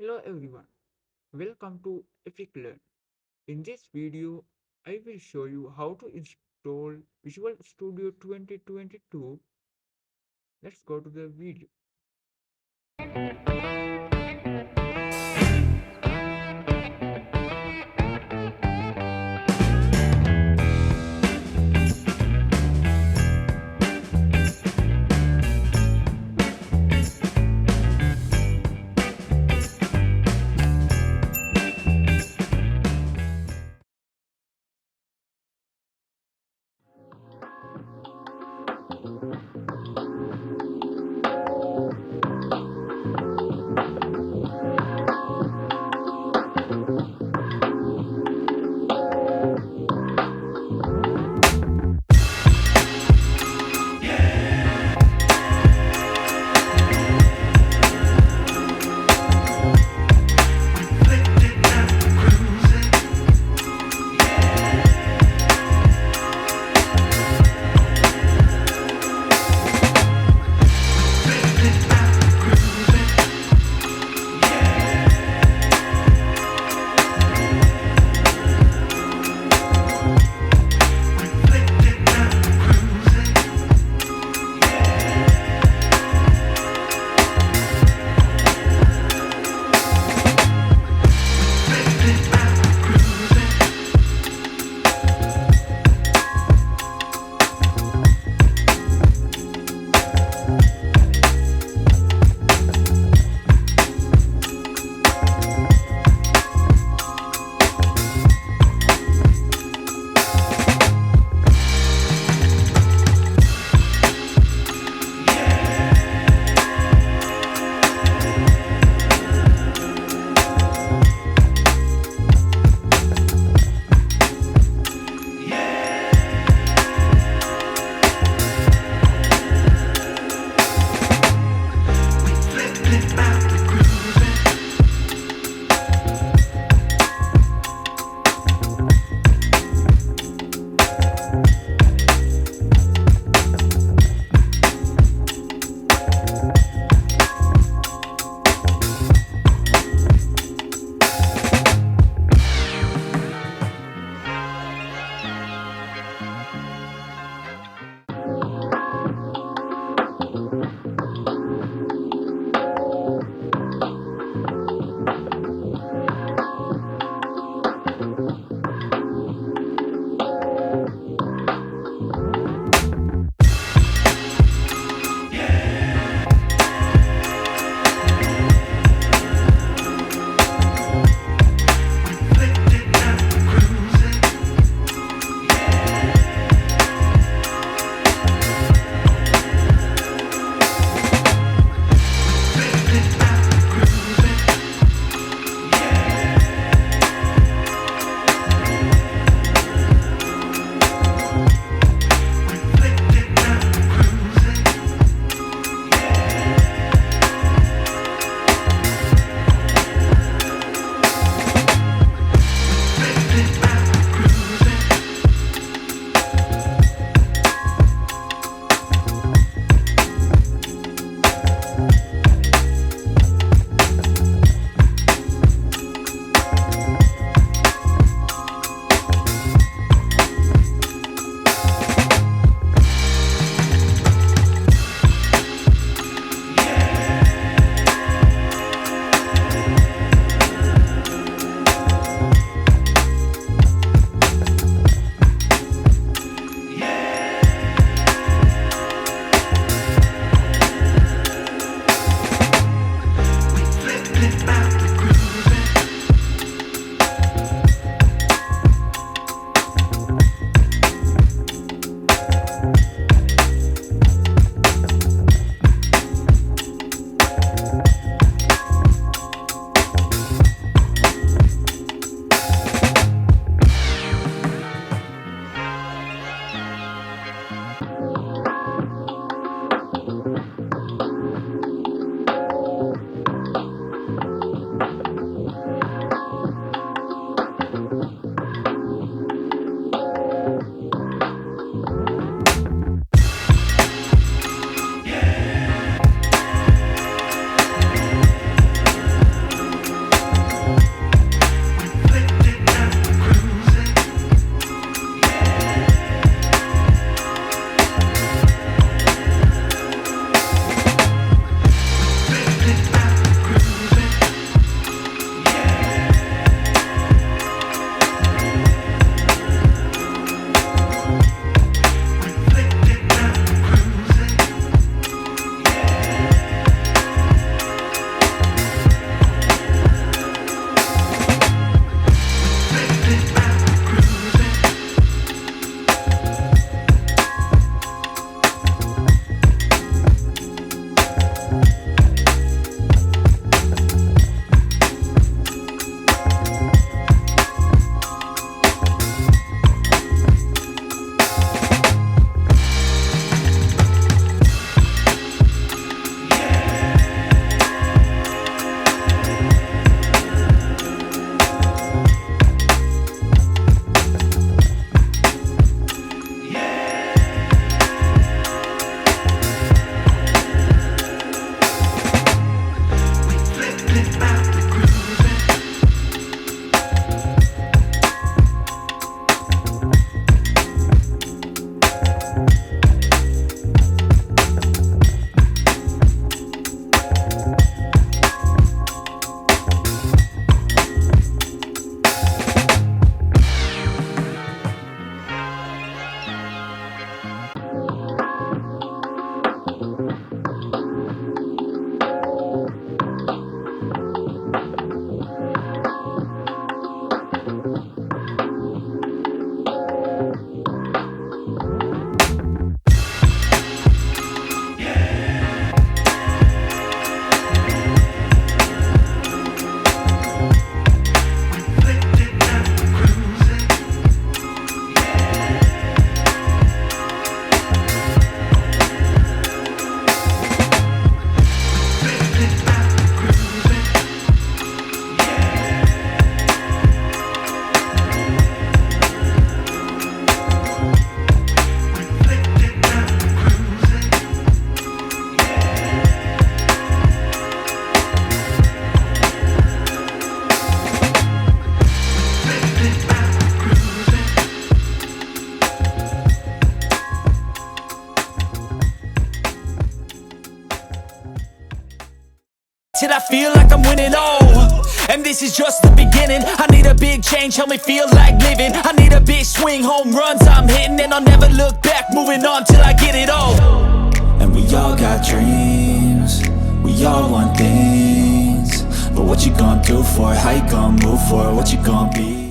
Hello everyone, welcome to Epic Learn. In this video, I will show you how to install Visual Studio 2022. Let's go to the video. this is just the beginning. I need a big change, help me feel like living. I need a big swing, home runs I'm hitting, and I'll never look back, moving on till I get it all. And we all got dreams, we all want things, but what you gonna do for it? How you gonna move for it? What you gonna be?